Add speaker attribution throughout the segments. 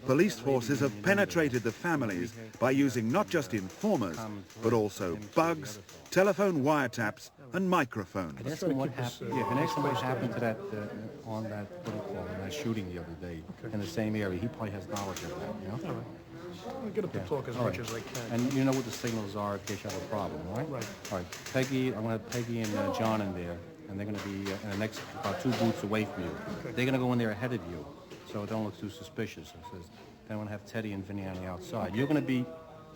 Speaker 1: police forces have penetrated the families by using not just informers, but also bugs, telephone wiretaps, and microphones.
Speaker 2: And ask him what happened. Yeah, and ask him what happened to that on that that shooting the other day in the same area. He probably has knowledge of that. You know.
Speaker 3: All right. I'll get up to talk as much as I can.
Speaker 2: And you know what the signals are in case you have a problem, right?
Speaker 3: Right.
Speaker 2: All right. Peggy, I'm going to have Peggy and John in there, and they're going to be in the next about 2 booths away from you.
Speaker 3: Okay.
Speaker 2: They're going to go in there ahead of you, so it don't look too suspicious. It says, then I'm going to have Teddy and Vinny on the outside. You're going to be,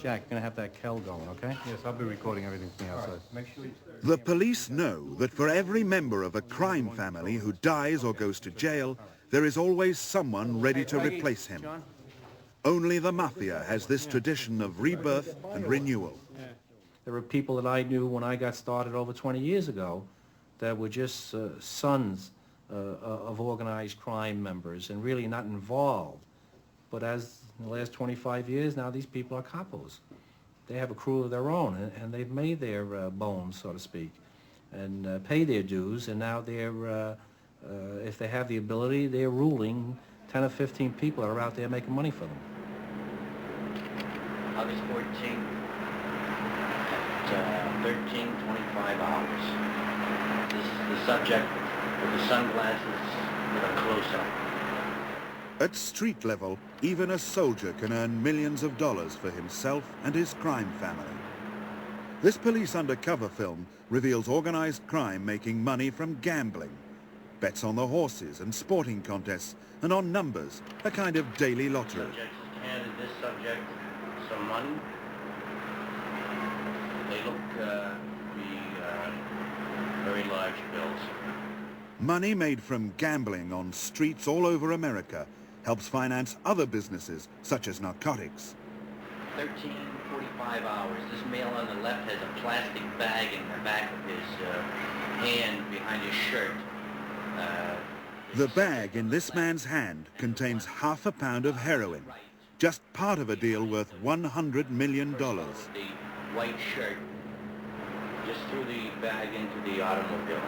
Speaker 2: Jack, you're going to have that Kel going, okay?
Speaker 4: Yes, I'll be recording everything from the outside.
Speaker 2: Right. Make sure you...
Speaker 1: The police know that for every member of a crime family who dies or goes to jail, there is always someone ready to replace him. Only the mafia has this tradition of rebirth and renewal.
Speaker 2: There were people that I knew when I got started over 20 years ago that were just sons of organized crime members and really not involved. But as in the last 25 years, now these people are capos. They have a crew of their own, and they've made their bones, so to speak, and pay their dues, and now they're, if they have the ability, they're ruling 10 or 15 people that are out there making money for them.
Speaker 5: August 14th at 13:25 hours. This is the subject with the sunglasses with a close-up.
Speaker 1: At street level, even a soldier can earn millions of dollars for himself and his crime family. This police undercover film reveals organized crime making money from gambling, bets on the horses and sporting contests, and on numbers, a kind of daily lottery.
Speaker 5: Subject has handed this subject some money. They look to be very large bills.
Speaker 1: Money made from gambling on streets all over America helps finance other businesses, such as narcotics.
Speaker 5: 13:45 hours. This male on the left has a plastic bag in the back of his hand behind his shirt.
Speaker 1: The bag in this man's hand contains ½ pound of heroin, just part of a deal worth $100 million.
Speaker 5: The white shirt just threw the bag into the automobile.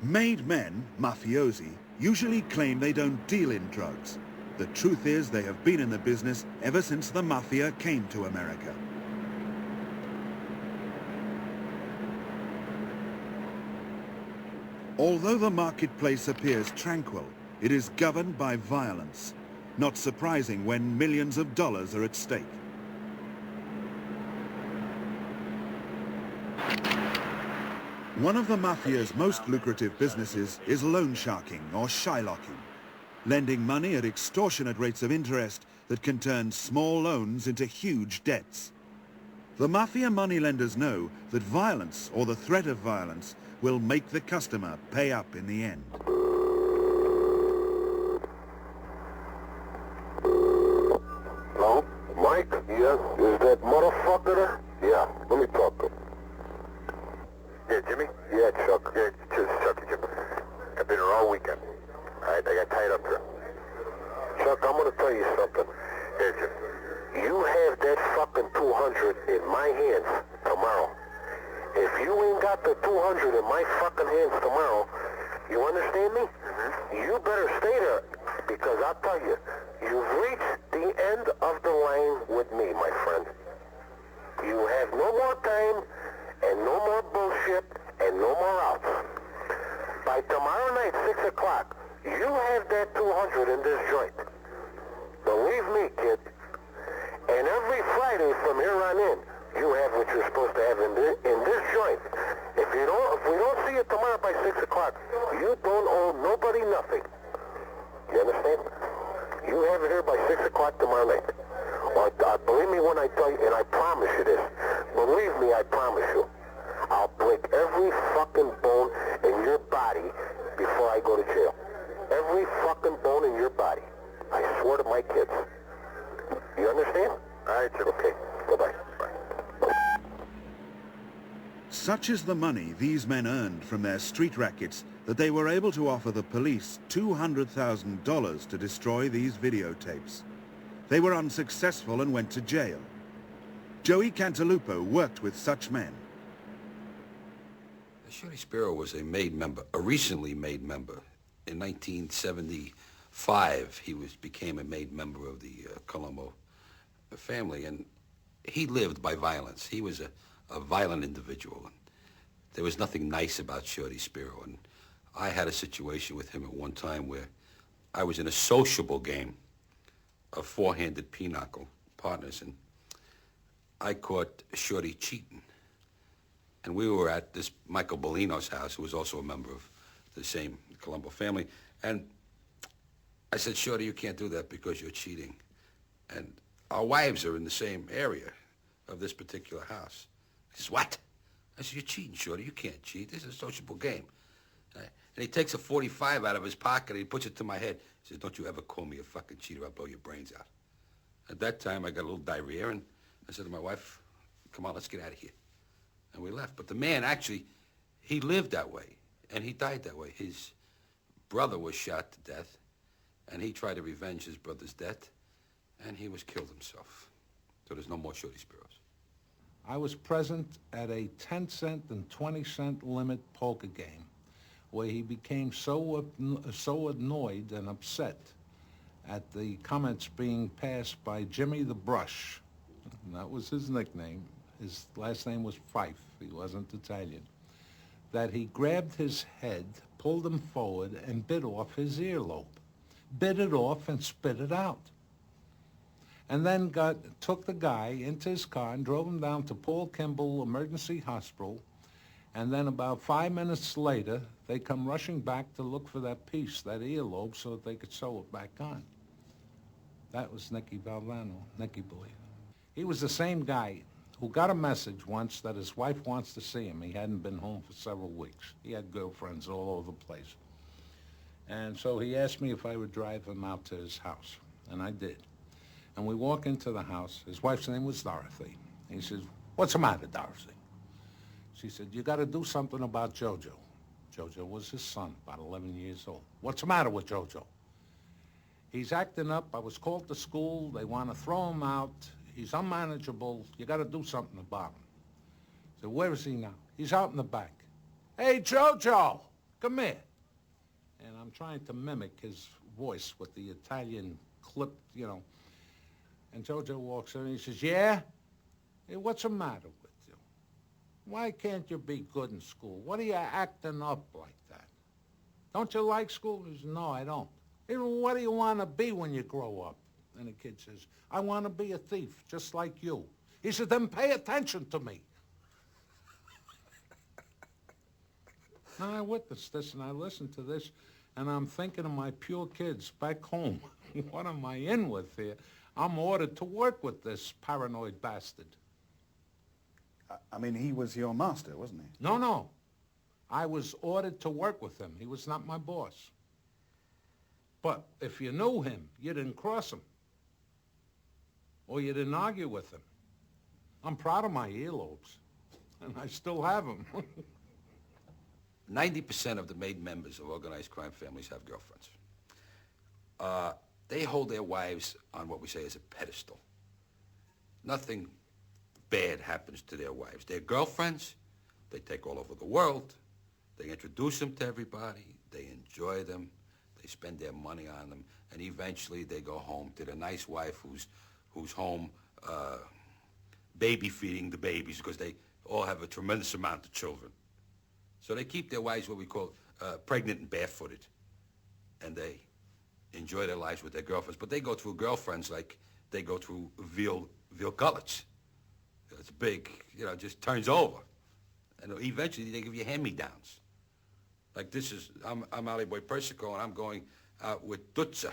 Speaker 1: Made men, mafiosi, usually claim they don't deal in drugs. The truth is they have been in the business ever since the mafia came to America. Although the marketplace appears tranquil, it is governed by violence. Not surprising when millions of dollars are at stake. One of the mafia's most lucrative businesses is loan sharking or shylocking, lending money at extortionate rates of interest that can turn small loans into huge debts. The mafia moneylenders know that violence or the threat of violence will make the customer pay up in the end.
Speaker 6: Hello? Mike? Yes? Is that motherfucker there? Yeah, let me talk to him. Yeah, Jimmy? Yeah, Chuck. Yeah, just Chucky, Jim. I've been here all weekend. Alright, I got tied up here. Chuck, I'm gonna tell you something. Here, Jim. You have that fucking 200 in my hands tomorrow. If you ain't got the 200 in my fucking hands tomorrow, you understand me? You better stay there, because I'll tell you, you've reached the end of the line with me, my friend. You have no more time, and no more bullshit, and no more outs. By tomorrow night, 6 o'clock, you have that 200 in this joint. Believe me, kid. And every Friday from here on in, you have what you're supposed to have in this joint. If we don't see you tomorrow by 6 o'clock, you don't owe nobody nothing. You understand? You have it here by 6 o'clock tomorrow night. Or, believe me when I tell you, and I promise you this. Believe me, I promise you. I'll break every fucking bone in your body before I go to jail. Every fucking bone in your body. I swear to my kids. You understand? All right, sir. Okay. Bye-bye. Bye.
Speaker 1: Such is the money these men earned from their street rackets that they were able to offer the police $200,000 to destroy these videotapes. They were unsuccessful and went to jail. Joey Cantalupo worked with such men.
Speaker 7: Shorty Spiro was a recently made member in 1975. 5, he became a made member of the Colombo family, and he lived by violence. He was a violent individual. And there was nothing nice about Shorty Spiro, and I had a situation with him at one time where I was in a sociable game of four-handed pinochle partners, and I caught Shorty cheating. And we were at this Michael Bellino's house, who was also a member of the same Colombo family, and I said, Shorty, you can't do that because you're cheating. And our wives are in the same area of this particular house. He says, what? I said, you're cheating, Shorty. You can't cheat. This is a sociable game. And he takes a .45 out of his pocket and he puts it to my head. He says, don't you ever call me a fucking cheater. I'll blow your brains out. At that time, I got a little diarrhea, and I said to my wife, come on, let's get out of here. And we left. But the man, actually, he lived that way, and he died that way. His brother was shot to death, and he tried to revenge his brother's death, and he was killed himself. So there's no more Shorty Spiros.
Speaker 8: I was present at a 10-cent and 20-cent limit poker game where he became so annoyed and upset at the comments being passed by Jimmy the Brush, and that was his nickname. His last name was Fife. He wasn't Italian. That he grabbed his head, pulled him forward, and bit off his earlobe. Bit it off and spit it out. And then took the guy into his car and drove him down to Paul Kimball Emergency Hospital. And then about 5 minutes later, they come rushing back to look for that piece, that earlobe, so that they could sew it back on. That was Nicky Valvano, Nicky Boy. He was the same guy who got a message once that his wife wants to see him. He hadn't been home for several weeks. He had girlfriends all over the place. And so he asked me if I would drive him out to his house, and I did. And we walk into the house. His wife's name was Dorothy. He says, what's the matter, Dorothy? She said, you got to do something about Jojo. Jojo was his son, about 11 years old. What's the matter with Jojo? He's acting up. I was called to school. They want to throw him out. He's unmanageable. You got to do something about him. I said, where is he now? He's out in the back. Hey, Jojo, come here. And I'm trying to mimic his voice with the Italian clip, you know. And Jojo walks in and he says, yeah? Hey, what's the matter with you? Why can't you be good in school? What are you acting up like that? Don't you like school? He says, no, I don't. Hey, what do you want to be when you grow up? And the kid says, I want to be a thief, just like you. He said, then pay attention to me. Now, I witnessed this, and I listened to this, and I'm thinking of my pure kids back home. What am I in with here? I'm ordered to work with this paranoid bastard.
Speaker 1: I mean, he was your master, wasn't he?
Speaker 8: No, no. I was ordered to work with him. He was not my boss. But if you knew him, you didn't cross him. Or you didn't argue with him. I'm proud of my earlobes, and I still have them.
Speaker 7: 90% of the made members of organized crime families have girlfriends. They hold their wives on what we say is a pedestal. Nothing bad happens to their wives. Their girlfriends, they take all over the world. They introduce them to everybody. They enjoy them. They spend their money on them. And eventually they go home to the nice wife who's home baby feeding the babies, because they all have a tremendous amount of children. So they keep their wives what we call pregnant and barefooted. And they enjoy their lives with their girlfriends. But they go through girlfriends like they go through veal cutlets. It's big, you know, just turns over. And eventually they give you hand-me-downs. Like this is, I'm Ali Boy Persico, and I'm going out with Dutza.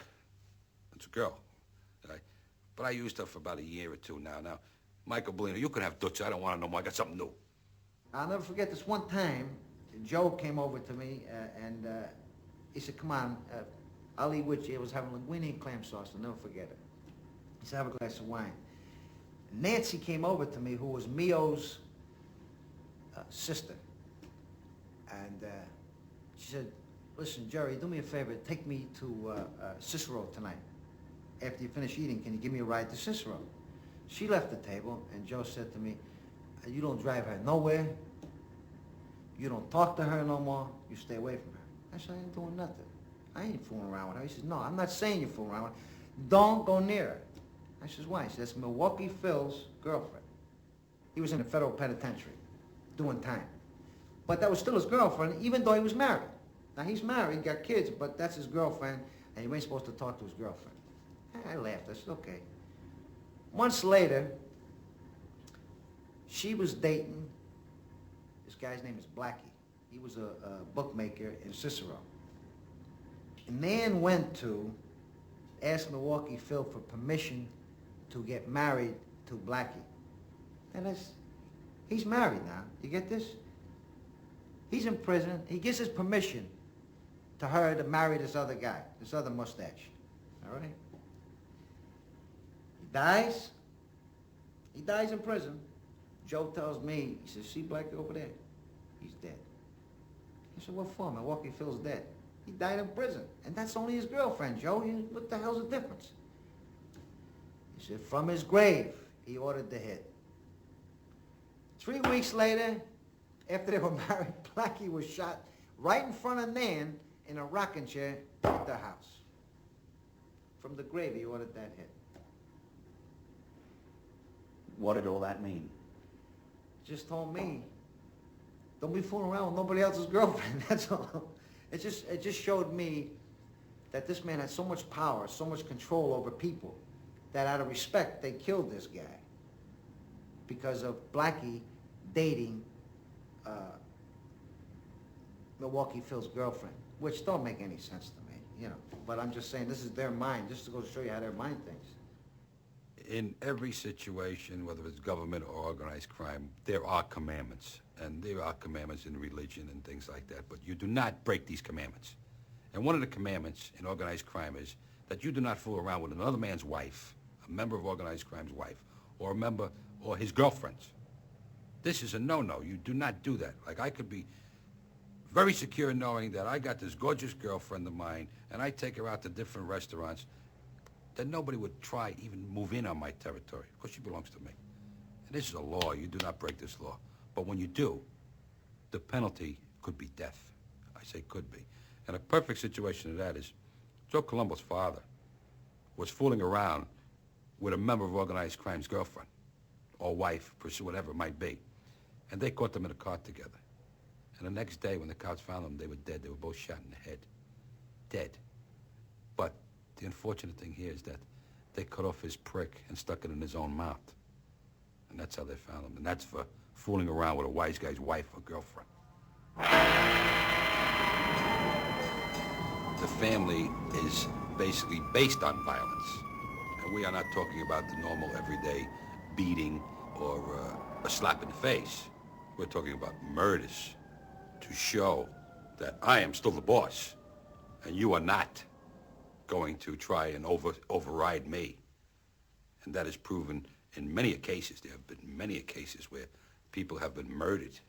Speaker 7: It's a girl. Right? But I used her for about a year or two now. Now, Michael Bellino, you can have Dutza. I don't want to know more. I got something new.
Speaker 9: I'll never forget this one time. Joe came over to me and he said, come on, Ali with you. I was having linguine and clam sauce. I'll never forget it. He said, have a glass of wine. Nancy came over to me, who was Mio's sister. And she said, listen, Jerry, do me a favor. Take me to Cicero tonight. After you finish eating, can you give me a ride to Cicero? She left the table, and Joe said to me, you don't drive her nowhere. You don't talk to her no more. You stay away from her. I said, I ain't doing nothing. I ain't fooling around with her. He says, no, I'm not saying you're fooling around with her. Don't go near her. I says, why? He says, that's Milwaukee Phil's girlfriend. He was in a federal penitentiary doing time. But that was still his girlfriend, even though he was married. Now, he's married, got kids, but that's his girlfriend, and you ain't supposed to talk to his girlfriend. I laughed. I said, okay. Months later, she was dating, this guy's name is Blackie. He was a bookmaker in Cicero. And Nan went to ask Milwaukee Phil for permission to get married to Blackie. And he's married now. You get this? He's in prison. He gives his permission to her to marry this other guy, this other mustache. All right? He dies. He dies in prison. Joe tells me, he says, see Blackie over there? He's dead. I said, what for? Milwaukee Phil's dead. He died in prison. And that's only his girlfriend, Joe. What the hell's the difference? He said, from his grave, he ordered the hit. 3 weeks later, after they were married, Blackie was shot right in front of Nan in a rocking chair at their house. From the grave, he ordered that hit.
Speaker 5: What did all that mean?
Speaker 9: Just told me, don't be fooling around with nobody else's girlfriend, that's all. It just showed me that this man had so much power, so much control over people, that out of respect, they killed this guy because of Blackie dating Milwaukee Phil's girlfriend, which don't make any sense to me, you know. But I'm just saying, this is their mind, just to go show you how their mind thinks.
Speaker 7: In every situation, whether it's government or organized crime, there are commandments. And there are commandments in religion and things like that, but you do not break these commandments. And one of the commandments in organized crime is that you do not fool around with another man's wife, a member of organized crime's wife, or a member, or his girlfriend's. This is a no-no. You do not do that. Like, I could be very secure knowing that I got this gorgeous girlfriend of mine, and I take her out to different restaurants, that nobody would try even move in on my territory, because she belongs to me. And this is a law. You do not break this law. But when you do, the penalty could be death. I say could be. And a perfect situation of that is Joe Colombo's father was fooling around with a member of organized crime's girlfriend or wife, whatever it might be. And they caught them in a car together. And the next day when the cops found them, they were dead. They were both shot in the head. Dead. But the unfortunate thing here is that they cut off his prick and stuck it in his own mouth. And that's how they found him. And that's for fooling around with a wise guy's wife or girlfriend. The family is basically based on violence. And we are not talking about the normal everyday beating or a slap in the face. We're talking about murders to show that I am still the boss and you are not going to try and override me. And that is proven in many cases. There have been many cases where people have been murdered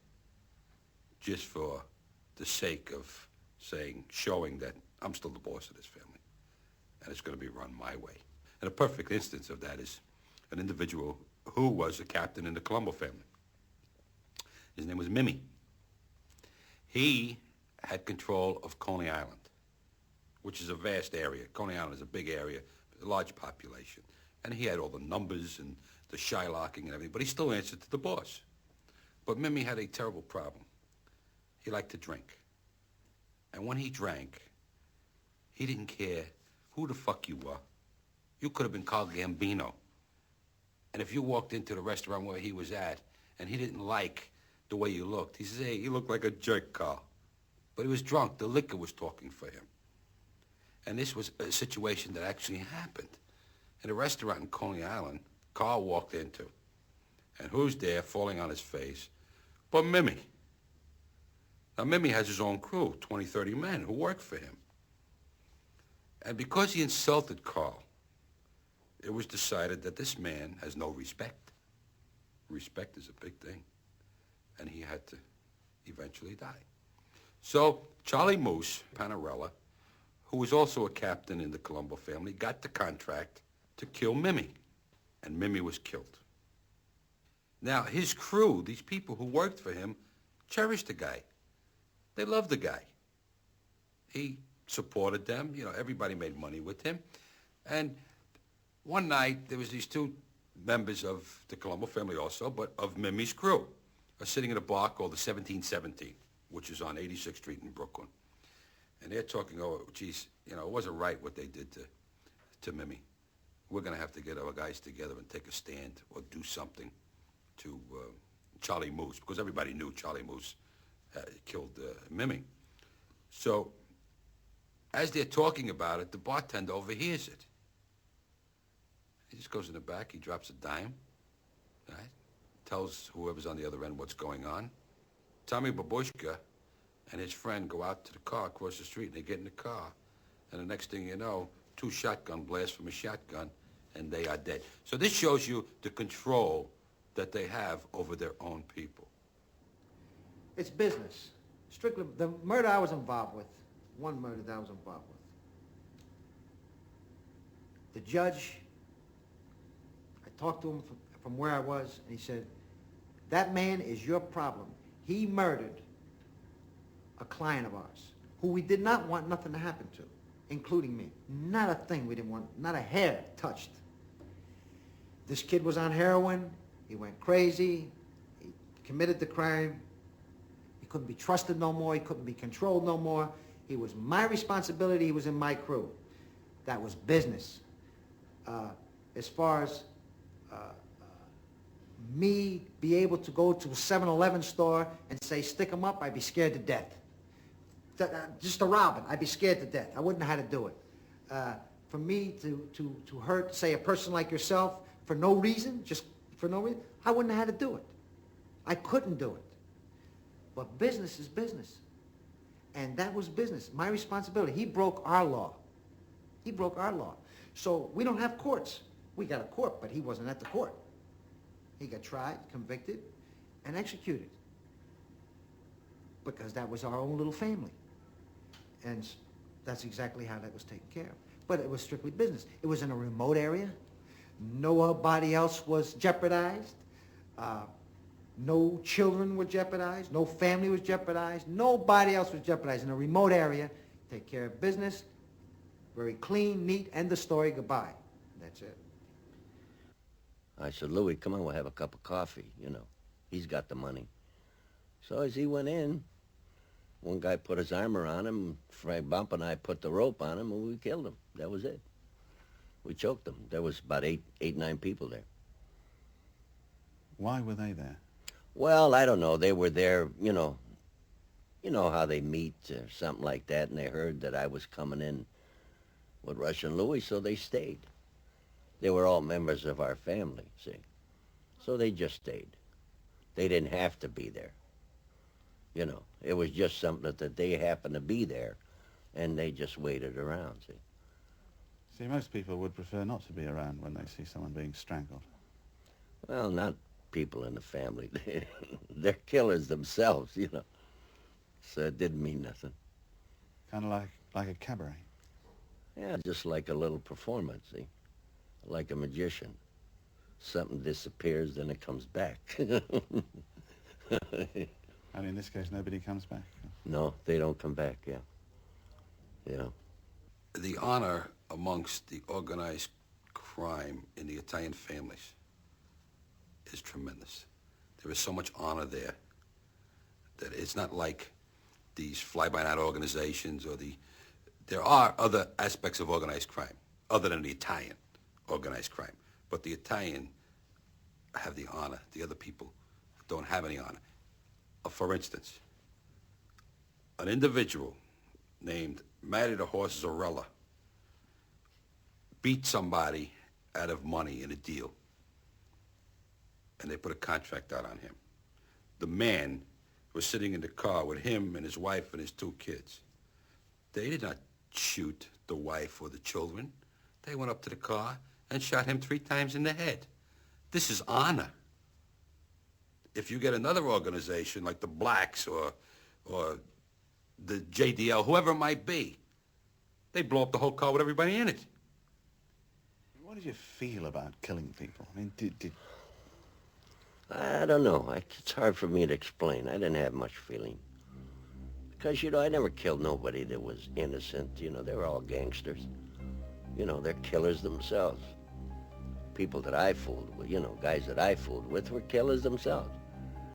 Speaker 7: just for the sake of showing that I'm still the boss of this family and it's going to be run my way. And a perfect instance of that is an individual who was a captain in the Colombo family. His name was Mimi. He had control of Coney Island, which is a vast area. Coney Island is a big area, a large population. And he had all the numbers and the shylocking and everything, but he still answered to the boss. But Mimi had a terrible problem. He liked to drink. And when he drank, he didn't care who the fuck you were. You could have been Carl Gambino. And if you walked into the restaurant where he was at and he didn't like the way you looked, he says, hey, you look like a jerk, Carl. But he was drunk. The liquor was talking for him. And this was a situation that actually happened. In a restaurant in Coney Island, Carl walked into. And who's there falling on his face? But Mimi. Now, Mimi has his own crew, 20, 30 men who work for him. And because he insulted Carl, it was decided that this man has no respect. Respect is a big thing. And he had to eventually die. So Charlie Moose Panarella, who was also a captain in the Colombo family, got the contract to kill Mimi. And Mimi was killed. Now, his crew, these people who worked for him, cherished the guy. They loved the guy. He supported them. You know, everybody made money with him. And one night, there was these two members of the Colombo family also, but of Mimi's crew, are sitting in a bar called the 1717, which is on 86th Street in Brooklyn. And they're talking, oh, geez, you know, it wasn't right what they did to Mimi. We're going to have to get our guys together and take a stand or do something to Charlie Moose, because everybody knew Charlie Moose killed Mimi. So as they're talking about it, the bartender overhears it. He just goes in the back, he drops a dime, right? Tells whoever's on the other end what's going on. Tommy Babushka and his friend go out to the car across the street, and they get in the car. And the next thing you know, 2 shotgun blasts from a shotgun, and they are dead. So this shows you the control that they have over their own people.
Speaker 9: It's business. Strictly, the murder I was involved with, one murder that I was involved with. The judge, I talked to him from where I was, and he said, that man is your problem. He murdered a client of ours who we did not want nothing to happen to, including me. Not a thing we didn't want, not a hair touched. This kid was on heroin. He went crazy. He committed the crime. He couldn't be trusted no more. He couldn't be controlled no more. He was my responsibility. He was in my crew. That was business. As far as me be able to go to a 7-Eleven store and say, stick him up, I'd be scared to death. Just to rob him, I'd be scared to death. I wouldn't know how to do it. For me to hurt, say, a person like yourself for no reason, just for no reason, I wouldn't know how to do it. I couldn't do it. But business is business. And that was business, my responsibility. He broke our law. He broke our law. So we don't have courts. We got a court, but he wasn't at the court. He got tried, convicted, and executed. Because that was our own little family. And that's exactly how that was taken care of. But it was strictly business. It was in a remote area. Nobody else was jeopardized. No children were jeopardized. No family was jeopardized. Nobody else was jeopardized. In a remote area, take care of business, very clean, neat, end of story, goodbye. That's it.
Speaker 10: I said, Louis, come on, we'll have a cup of coffee, you know. He's got the money. So as he went in, one guy put his armor on him, Frank Bump and I put the rope on him, and we killed him. That was it. We choked him. There was about 9 people there.
Speaker 1: Why were they there?
Speaker 10: Well, I don't know. They were there, you know how they meet or something like that, and they heard that I was coming in with Russian Louis, so they stayed. They were all members of our family, see. So they just stayed. They didn't have to be there. You know, it was just something that they happened to be there, and they just waited around, see.
Speaker 1: See, most people would prefer not to be around when they see someone being strangled.
Speaker 10: Well, not people in the family. They're killers themselves, you know. So it didn't mean nothing.
Speaker 1: Kind of like a cabaret.
Speaker 10: Yeah, just like a little performance, see. Like a magician. Something disappears, then it comes back.
Speaker 1: And in this case, nobody comes back.
Speaker 10: No, they don't come back, yeah. Yeah.
Speaker 7: The honor amongst the organized crime in the Italian families is tremendous. There is so much honor there that it's not like these fly-by-night organizations or there are other aspects of organized crime other than the Italian organized crime. But the Italian have the honor. The other people don't have any honor. For instance, an individual named Matty the Horse Zorella beat somebody out of money in a deal, and they put a contract out on him. The man was sitting in the car with him and his wife and his 2 kids. They did not shoot the wife or the children. They went up to the car and shot him 3 times in the head. This is honor. If you get another organization like the Blacks or the JDL, whoever it might be, they blow up the whole car with everybody in it.
Speaker 1: What did you feel about killing people? I mean, did...
Speaker 10: I don't know. It's hard for me to explain. I didn't have much feeling. Because, you know, I never killed nobody that was innocent. You know, they were all gangsters. You know, they're killers themselves. People that I fooled with, you know, guys that I fooled with were killers themselves.